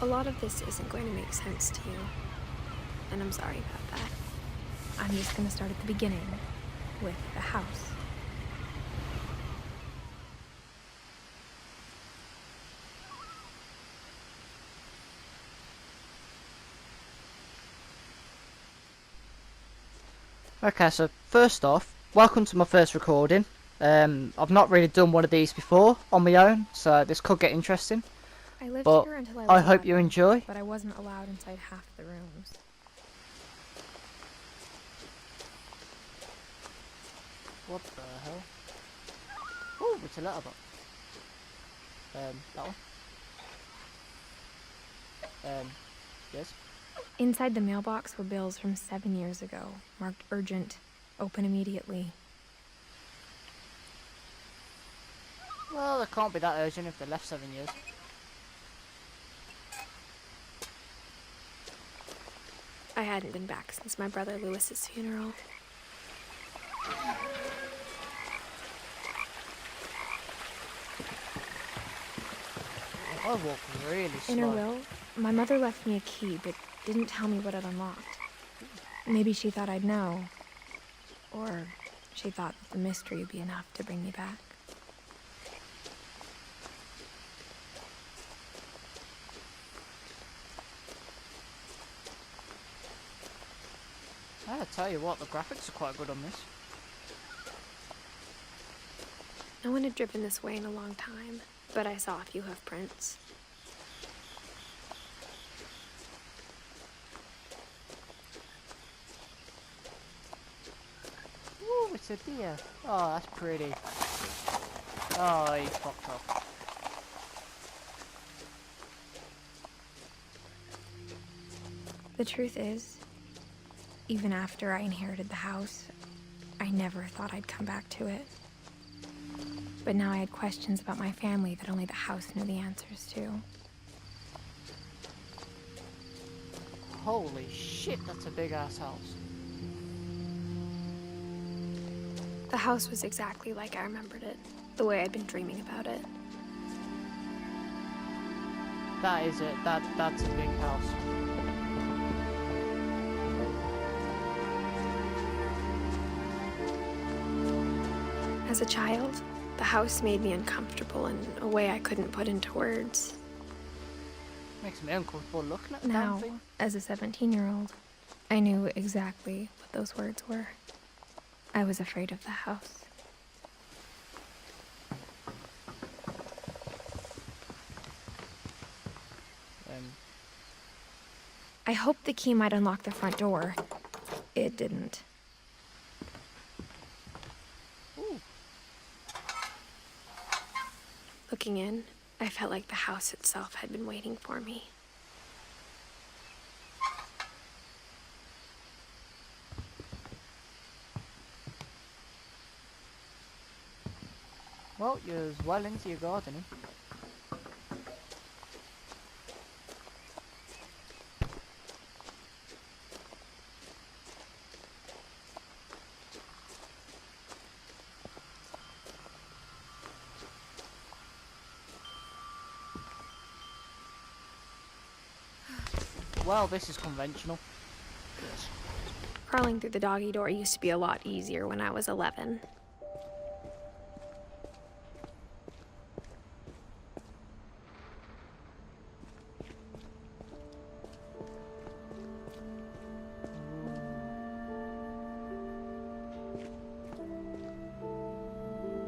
A lot of this isn't going to make sense to you, and I'm sorry about that. I'm just going to start at the beginning, with the house. Okay, so first off, welcome to my first recording. I've not really done one of these before on my own, so this could get interesting. I lived But here until I was I hope 11, you enjoy. but I wasn't allowed inside half the rooms. What the hell? Oh, it's a letterbox. That one? Yes? Inside the mailbox were bills from 7 years ago, marked urgent, open immediately. Well, it can't be that urgent if they left 7 years. I hadn't been back since my brother Lewis's funeral. I walk really slow. In her will, my mother left me a key, but didn't tell me what it unlocked. Maybe she thought I'd know. Or she thought that the mystery would be enough to bring me back. I tell you what, the graphics are quite good on this. No one had driven this way in a long time, but I saw a few hoof prints. Ooh, it's a deer. Oh, that's pretty. Oh, he fucked up. The truth is, even after I inherited the house, I never thought I'd come back to it. But now I had questions about my family that only the house knew the answers to. Holy shit, that's a big ass house. The house was exactly like I remembered it, the way I'd been dreaming about it. That is it. That's a big house. As a child, the house made me uncomfortable in a way I couldn't put into words. Makes me uncomfortable looking at the Now, damn thing. as a 17-year-old, I knew exactly what those words were. I was afraid of the house. I hoped the key might unlock the front door. It didn't. Ooh. Looking in, I felt like the house itself had been waiting for me. Well, you're well into your gardening. Well, this is conventional. Crawling through the doggy door used to be a lot easier when I was 11.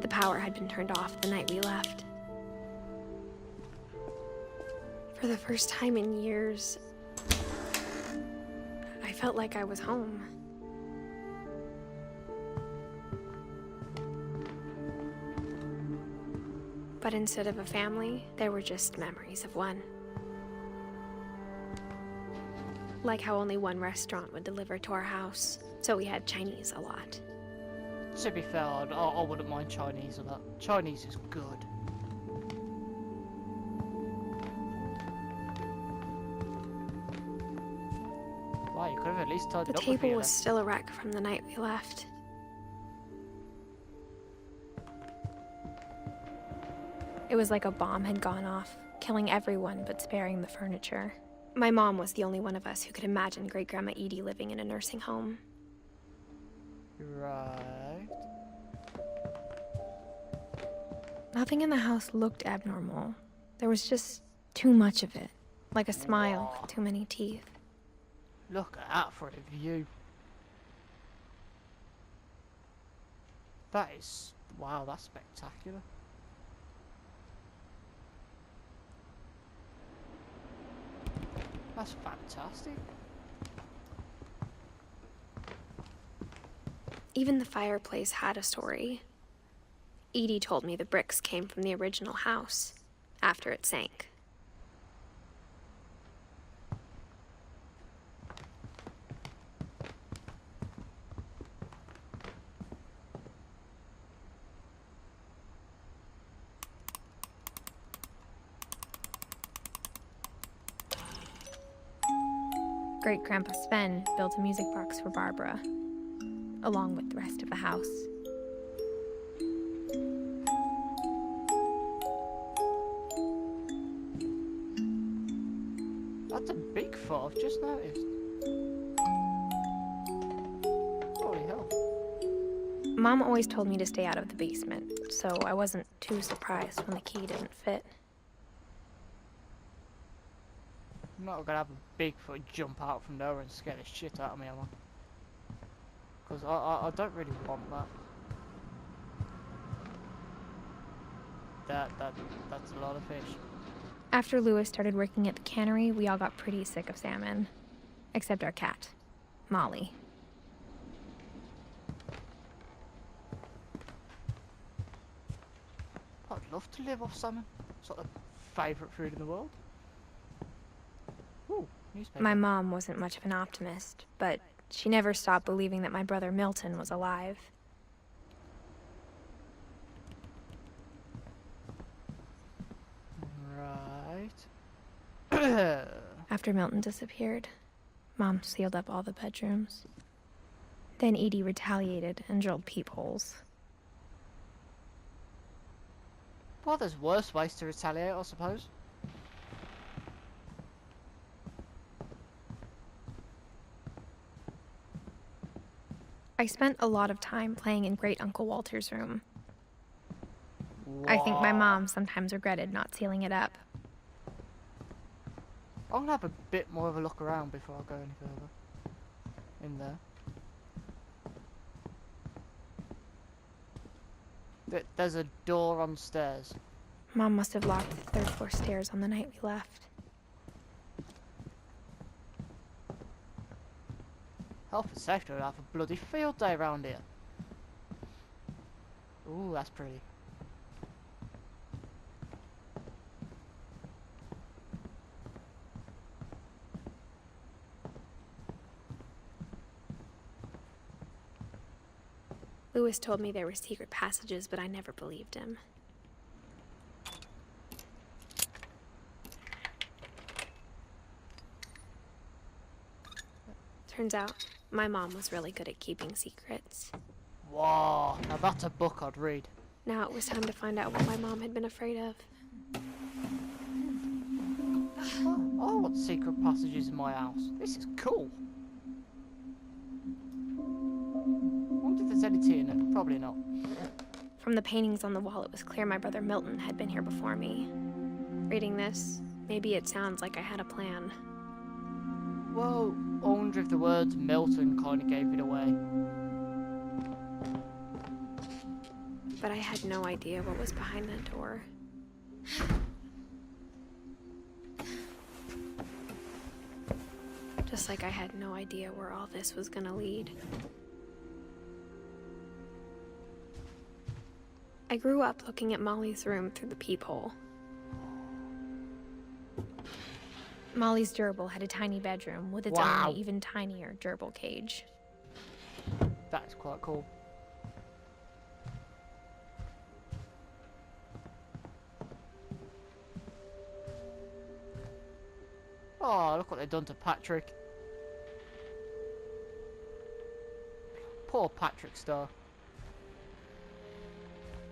The power had been turned off the night we left. For the first time in years, I felt like I was home. But instead of a family, there were just memories of one. Like how only one restaurant would deliver to our house, so we had Chinese a lot. To be fair, I wouldn't mind Chinese a lot. Chinese is good. Wow, you could have at least tidied The up a table few was there. still a wreck from the night we left. It was like a bomb had gone off, killing everyone but sparing the furniture. My mom was the only one of us who could imagine Great-Grandma Edie living in a nursing home. Right. Nothing in the house looked abnormal. There was just too much of it, like a smile with too many teeth. Look at that for a view. That is... wow, that's spectacular. That's fantastic. Even the fireplace had a story. Edie told me the bricks came from the original house, after it sank. Great-Grandpa Sven built a music box for Barbara, along with the rest of the house. That's a big foot, I've just noticed. Holy hell. Mom always told me to stay out of the basement, so I wasn't too surprised when the key didn't fit. I'm not gonna have a Bigfoot jump out from nowhere and scare the shit out of me, am I? Because I don't really want that. That's a lot of fish. After Lewis started working at the cannery, we all got pretty sick of salmon. Except our cat, Molly. I'd love to live off salmon. It's like the favourite food in the world. Ooh, newspaper. My mom wasn't much of an optimist, but she never stopped believing that my brother Milton was alive. Right. After Milton disappeared, Mom sealed up all the bedrooms. Then Edie retaliated and drilled peepholes. Well, there's worse ways to retaliate, I suppose. I spent a lot of time playing in Great Uncle Walter's room. I think my mom sometimes regretted not sealing it up. I'm gonna have a bit more of a look around before I go any further. In there. There's a door on stairs. Mom must have locked the third floor stairs on the night we left. Health and safety would have a bloody field day around here. Ooh, that's pretty. Lewis told me there were secret passages, but I never believed him. Turns out, my mom was really good at keeping secrets. Whoa, now that's a book I'd read. Now it was time to find out what my mom had been afraid of. Oh, I want secret passages in my house. This is cool. I wonder if there's any tea in it. Probably not. From the paintings on the wall, it was clear my brother Milton had been here before me. Reading this, maybe it sounds like I had a plan. Well, I wonder if the words Milton kind of gave it away. But I had no idea what was behind that door. Just like I had no idea where all this was gonna lead. I grew up looking at Molly's room through the peephole. Molly's gerbil had a tiny bedroom with its Wow. own even tinier gerbil cage. That's quite cool. Oh, look what they've done to Patrick. Poor Patrick Star.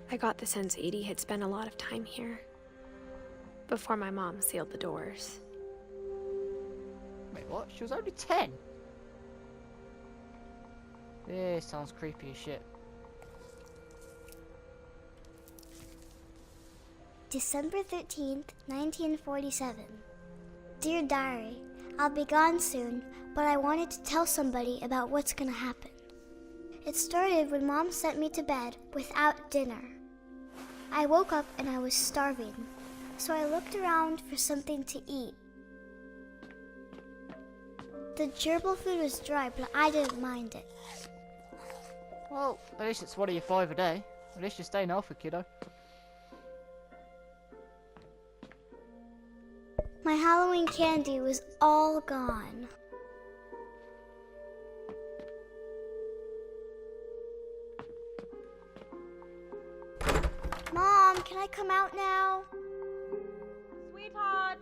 I got the sense Edie had spent a lot of time here. before my mom sealed the doors. Wait, what? She was only 10? This sounds creepy as shit. December 13th, 1947. Dear Diary, I'll be gone soon, but I wanted to tell somebody about what's gonna happen. It started when Mom sent me to bed without dinner. I woke up and I was starving, so I looked around for something to eat. The gerbil food was dry, but I didn't mind it. Well, at least it's one of your 5 a day. At least you're staying healthy, kiddo. My Halloween candy was all gone. Mom, can I come out now? Sweetheart,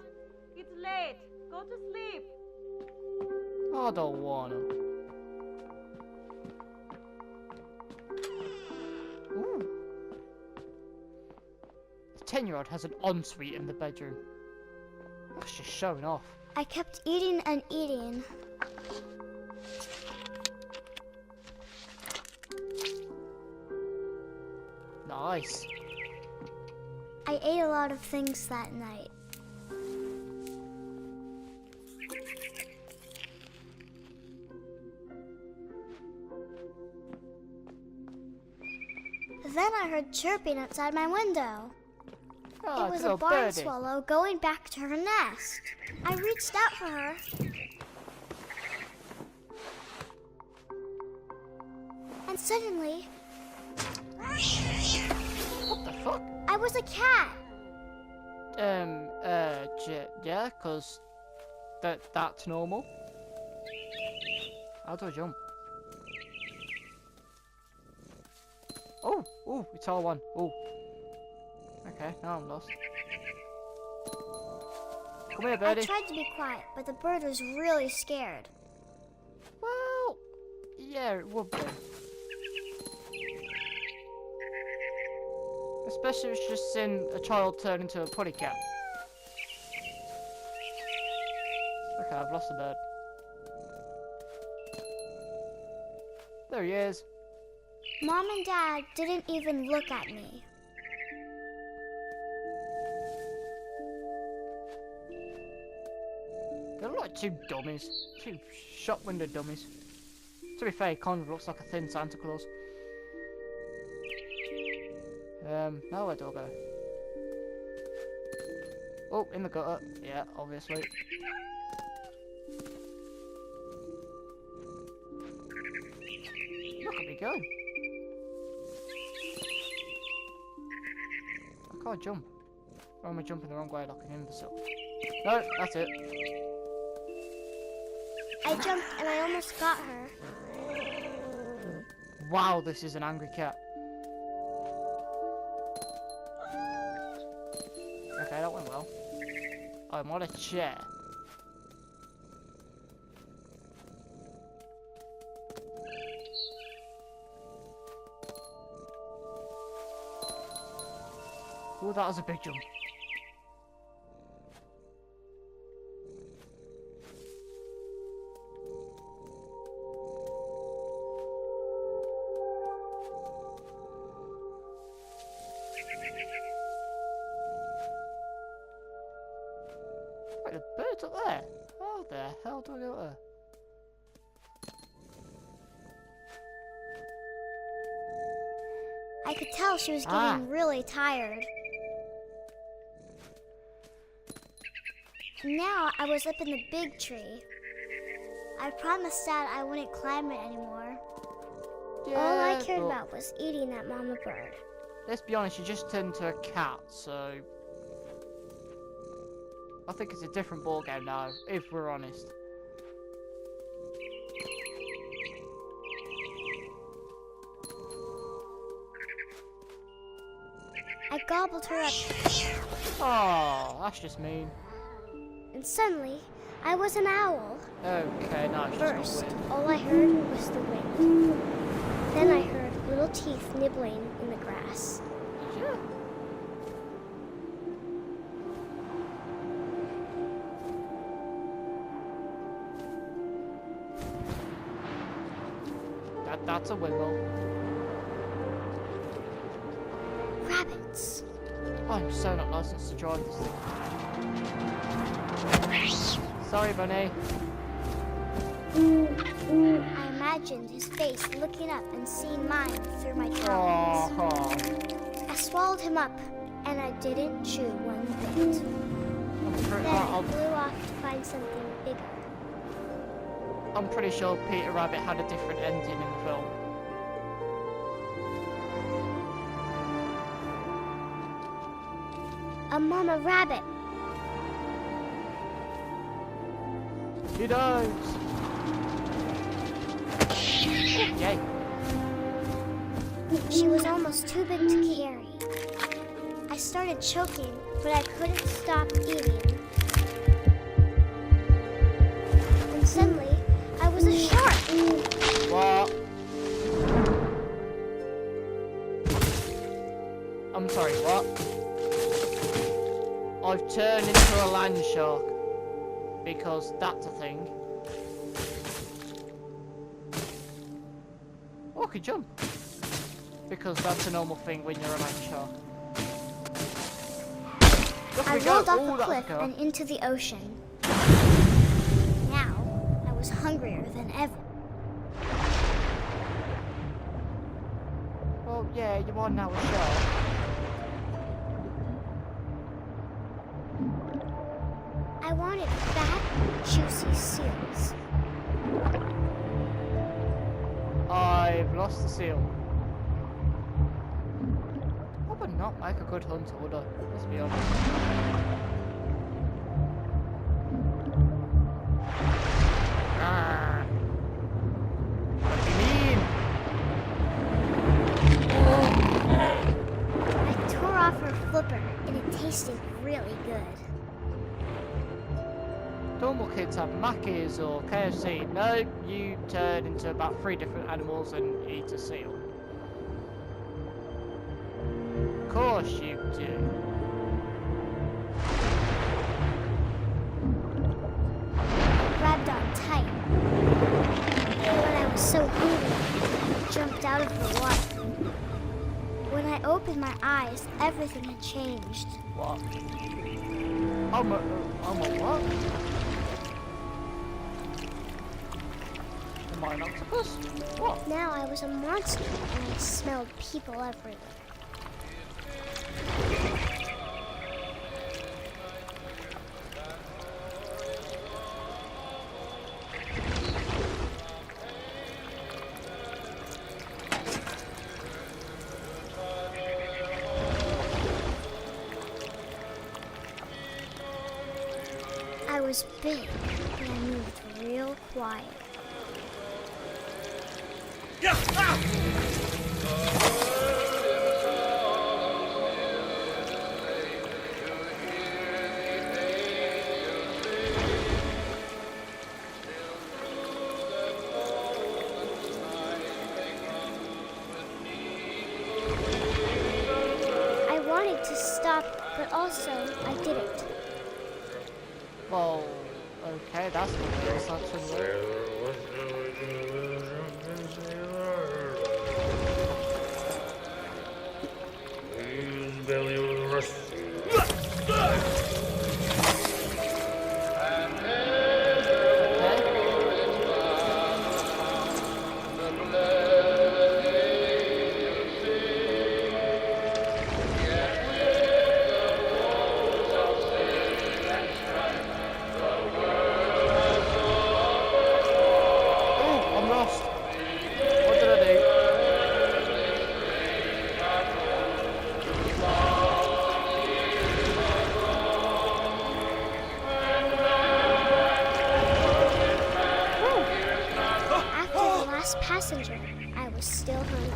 it's late. Go to sleep. I don't wanna. Ooh. The 10-year-old has an ensuite in the bedroom. That's just showing off. I kept eating and eating. Nice. I ate a lot of things that night. Then I heard chirping outside my window. Oh, It was good a old barn birdie. swallow going back to her nest. I reached out for her. And suddenly, What the fuck? I was a cat. Yeah, cause that's normal. How do I jump? Oh, it's all one. Oh. Okay, now I'm lost. Come here, I birdie. tried to be quiet, but the bird was really scared. Well, yeah, it would be. Especially if it's just seeing a child turn into a putty cat. Okay, I've lost the bird. There he is. Mom and Dad didn't even look at me. They're like two dummies. Two shop window dummies. To be fair, he kind of looks like a thin Santa Claus. Now where do I go? Oh, in the gutter. Yeah, obviously. Look at me go. I can't jump. Or am I jumping the wrong way like an imbecile? No, that's it. I jumped and I almost got her. Wow, this is an angry cat. Okay, that went well. I'm on a chair. Oh, that was a big jump. Wait, the bird's up there. How the hell do I go there? I could tell she was getting really tired. Now I was up in the big tree. I promised Dad I wouldn't climb it anymore. Yeah, All I cared but about was eating that mama bird. let's be honest, you just turned into a cat, so I think it's a different ballgame now, if we're honest. I gobbled her up, Oh, that's just mean. and suddenly I was an owl. Okay, no, it's First, just not weird. all I heard was the wind. Then I heard little teeth nibbling in the grass. Did you? That's a wiggle. Rabbits. I'm so not licensed to drive this thing. Sorry, Bunny. I imagined his face looking up and seeing mine through my talons. Oh. I swallowed him up, and I didn't chew one bit. Then I flew off to find something bigger. I'm pretty sure Peter Rabbit had a different ending in the film. A mama rabbit. He dies. Yay. She was almost too big to carry. I started choking, but I couldn't stop eating. And suddenly, I was a shark. What? I'm sorry, what? I've turned into a land shark. Because that's a thing. Oh, I can jump. Because that's a normal thing when you're a land shark. I rolled off a cliff and into the ocean. Now, I was hungrier than ever. Well, yeah, you are now a shark. I wanted fat, juicy seals. I've lost the seal. I would not make a good hunter, would I? Let's be honest. Ah. What do you mean? I tore off her flipper, and it tasted really good. Normal kids have Mackies or KFC. No, you turn into about 3 different animals and eat a seal. Of course you do. I grabbed on tight. And when I was so hungry, I jumped out of the water. When I opened my eyes, everything had changed. What? I'm a what? Am I an octopus? What? Now I was a monster, and I smelled people everywhere. I was big, and I moved real quiet. I wanted to stop, but also I didn't. Well, okay, that's what it is, actually. Passenger, I was still hungry.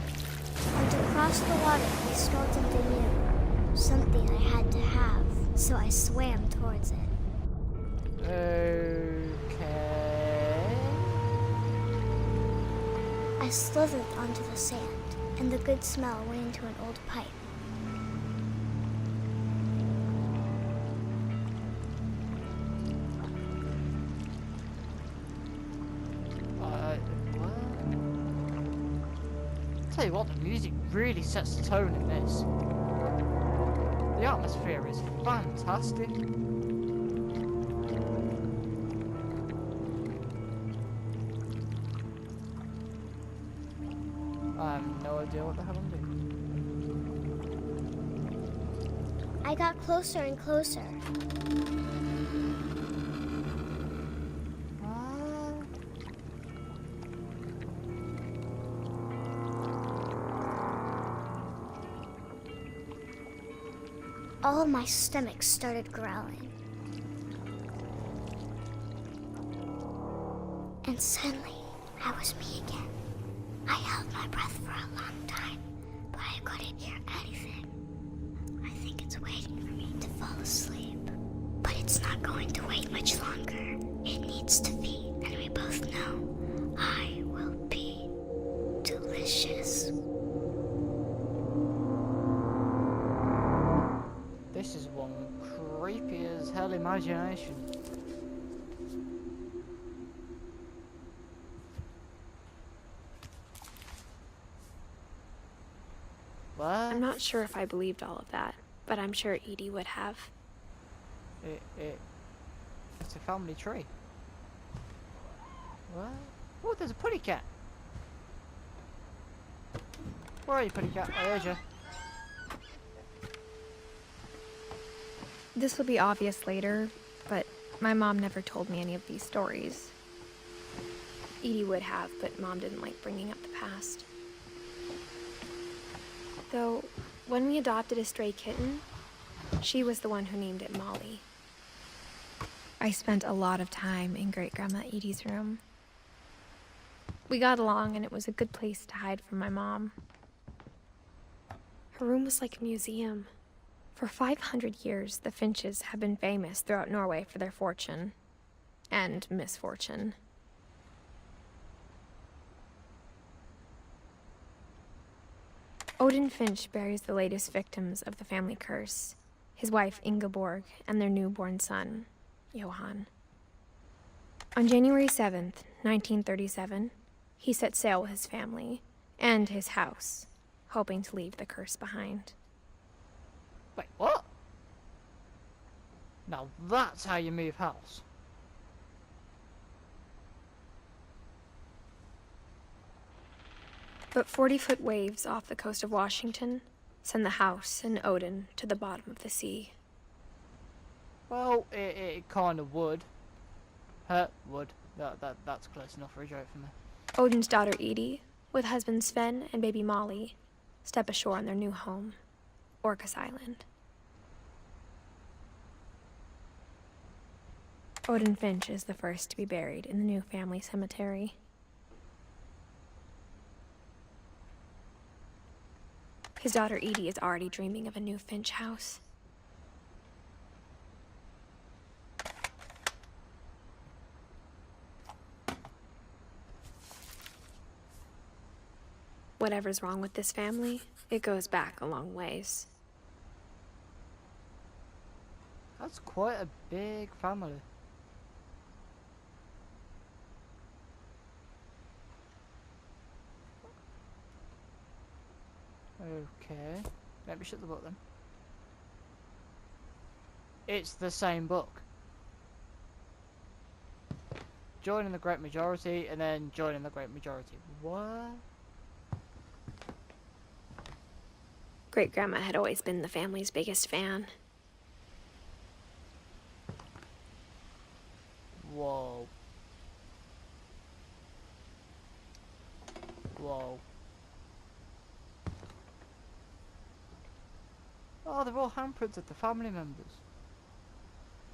And to cross the water, I smelled something new. Something I had to have, so I swam towards it. Okay. I slithered onto the sand, and the good smell went into an old pipe. tell you what, the music really sets the tone in this. The atmosphere is fantastic. I have no idea what the hell I'm doing. I got closer and closer. All my stomach started growling. And suddenly, I was me again. I held my breath for a long time, but I couldn't hear anything. I think it's waiting for me to fall asleep. But it's not going to wait much longer. It needs to feed, and we both know I will be delicious. This is one creepy as hell imagination. What? I'm not sure if I believed all of that, but I'm sure Edie would have. It's a family tree. What? Oh, there's a putty cat. Where are you, putty cat? I heard you. This will be obvious later, but my mom never told me any of these stories. Edie would have, but Mom didn't like bringing up the past. Though, when we adopted a stray kitten, she was the one who named it Molly. I spent a lot of time in Great-Grandma Edie's room. We got along, and it was a good place to hide from my mom. Her room was like a museum. For 500 years, the Finches have been famous throughout Norway for their fortune and misfortune. Odin Finch buries the latest victims of the family curse, his wife Ingeborg and their newborn son, Johan. On January 7th, 1937, he set sail with his family and his house, hoping to leave the curse behind. Wait, what? Now that's how you move house. But 40-foot waves off the coast of Washington send the house and Odin to the bottom of the sea. Well, it kind of would. Would. That's close enough for a joke for me. Odin's daughter Edie, with husband Sven and baby Molly, step ashore on their new home, Orcas Island. Odin Finch is the first to be buried in the new family cemetery. His daughter Edie is already dreaming of a new Finch house. Whatever's wrong with this family, it goes back a long ways. That's quite a big family. Okay, let me shut the book then. It's the same book. Joining the great majority and then joining the great majority. What? Great-grandma had always been the family's biggest fan. Whoa. Whoa. Oh, they're all handprints of the family members.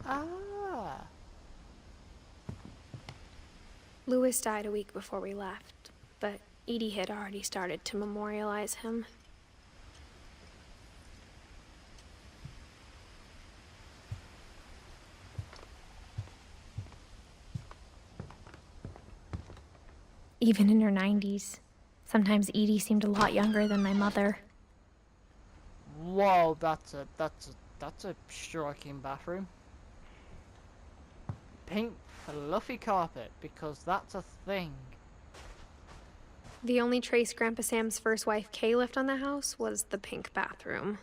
Ah. Louis died a week before we left, but Edie had already started to memorialize him. Even in her 90s, sometimes Edie seemed a lot younger than my mother. Whoa, that's a striking bathroom. Pink fluffy carpet, because that's a thing. The only trace Grandpa Sam's first wife, Kay, left on the house was the pink bathroom.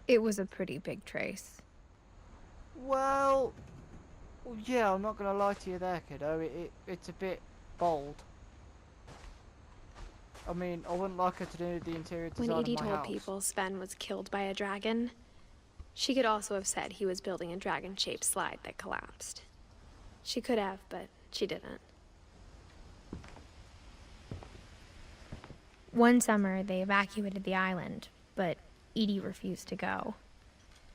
It was a pretty big trace. Well, yeah, I'm not gonna lie to you there, kiddo. It's a bit bold. I mean, I wouldn't like her to do the interior design When of Edie my told house. people Sven was killed by a dragon, she could also have said he was building a dragon-shaped slide that collapsed. She could have, but she didn't. One summer, they evacuated the island, but Edie refused to go.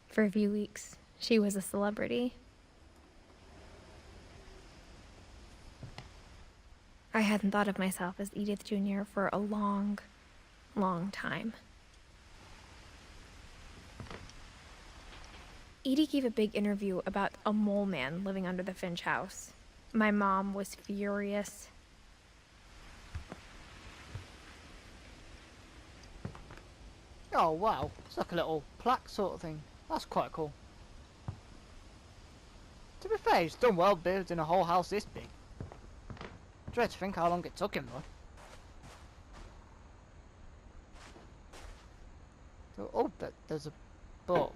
For a few weeks, she was a celebrity. I hadn't thought of myself as Edith Jr. for a long, long time. Edie gave a big interview about a mole man living under the Finch house. My mom was furious. Oh wow, it's like a little plaque sort of thing. That's quite cool. To be fair, he's done well building a whole house this big. Dread to think how long it took him though. Oh, there's a book.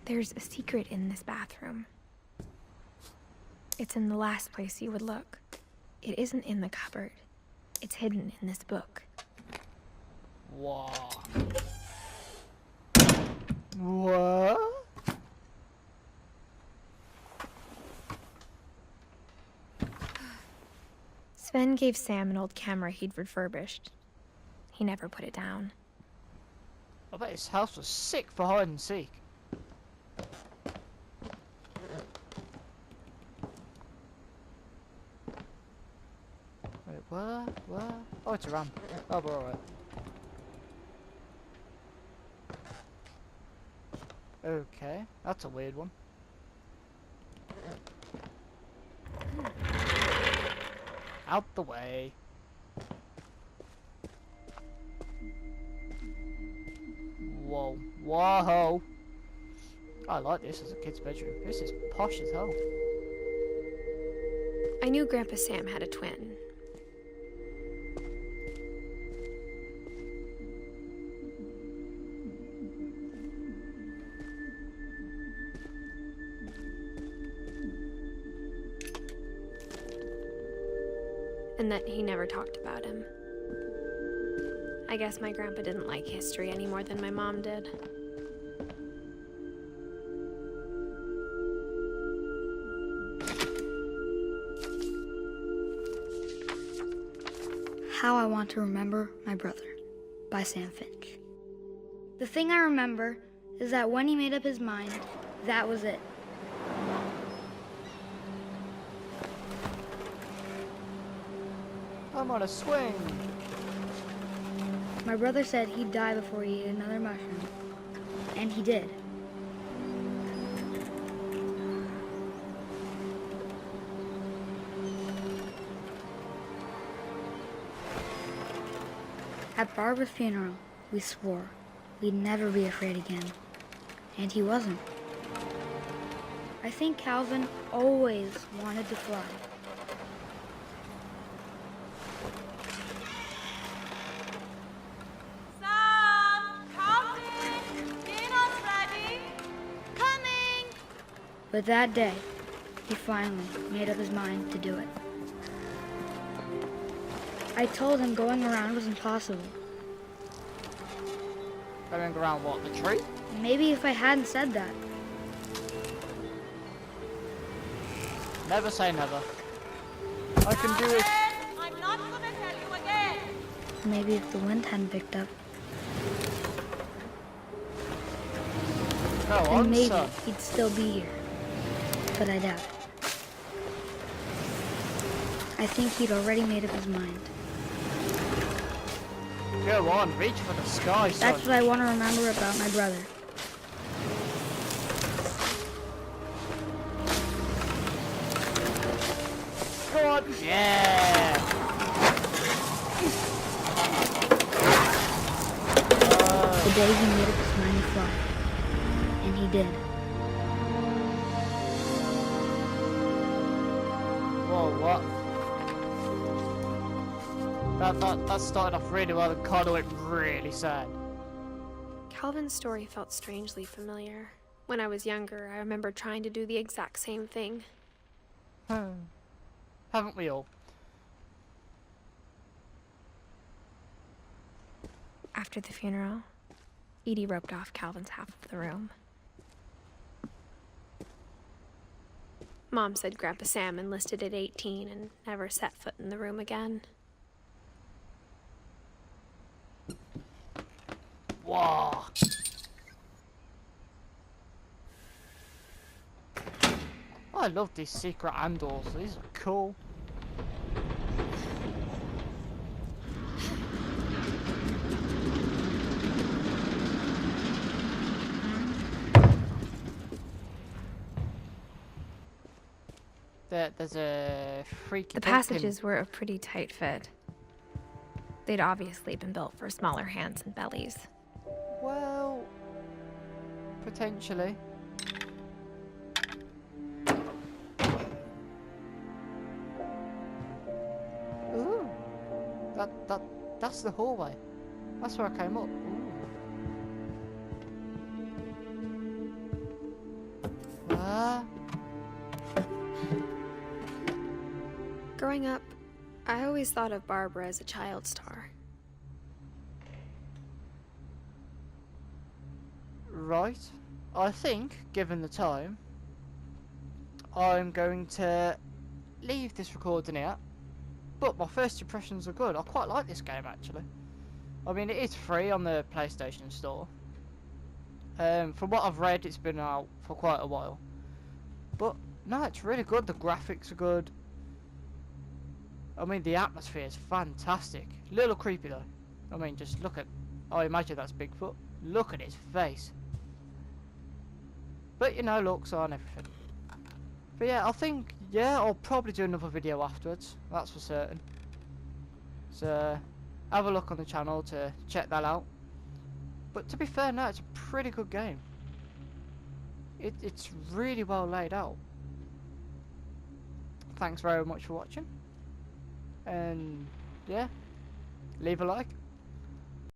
There's a secret in this bathroom. It's in the last place you would look. It isn't in the cupboard. It's hidden in this book. Wow. What? Sven gave Sam an old camera he'd refurbished. He never put it down. I bet his house was sick for hide and seek. Wait, what? Oh, it's a ram. Oh, we're alright. Okay, that's a weird one. Out the way. Whoa. Whoa. I like this as a kid's bedroom. This is posh as hell. I knew Grandpa Sam had a twin. And that he never talked about him. I guess my grandpa didn't like history any more than my mom did. How I Want to Remember My Brother by Sam Finch. The thing I remember is that when he made up his mind, that was it. I'm on a swing. My brother said he'd die before he ate another mushroom, and he did. At Barbara's funeral, we swore we'd never be afraid again, and he wasn't. I think Calvin always wanted to fly. Sam, Calvin, dinner's ready. Coming. But that day, he finally made up his mind to do it. I told him going around was impossible. Going around what, the tree? Maybe if I hadn't said that. Never say never. I can do it. Calvin, I'm not gonna tell you again. Maybe if the wind hadn't picked up, Go then on, maybe son. he'd still be here. But I doubt it. I think he'd already made up his mind. Go on, reach for the sky, son. That's what I want to remember about my brother. Go on. Yeah. The day he made up his mind to fly. And he did. Whoa, what? That started off really well and kind of went really sad. Calvin's story felt strangely familiar. When I was younger, I remember trying to do the exact same thing. Haven't we all? After the funeral, Edie roped off Calvin's half of the room. Mom said Grandpa Sam enlisted at 18 and never set foot in the room again. Wow. I love these secret handles. These are cool. There's a freaky The built-in- passages were a pretty tight fit. They'd obviously been built for smaller hands and bellies. Well, potentially. Ooh, that's the hallway. That's where I came up. Ooh. Growing up, I always thought of Barbara as a child star. Right. I think, given the time, I'm going to leave this recording here. But my first impressions are good. I quite like this game, actually. I mean, it is free on the PlayStation Store. From what I've read, it's been out for quite a while. But, no, it's really good. The graphics are good. I mean, the atmosphere is fantastic. A little creepy, though. I mean, just look at... I imagine that's Bigfoot. Look at his face. But, you know, looks on everything. But yeah, I think, yeah, I'll probably do another video afterwards. That's for certain. So, have a look on the channel to check that out. But to be fair, no, it's a pretty good game. It's really well laid out. Thanks very much for watching. And, yeah, leave a like.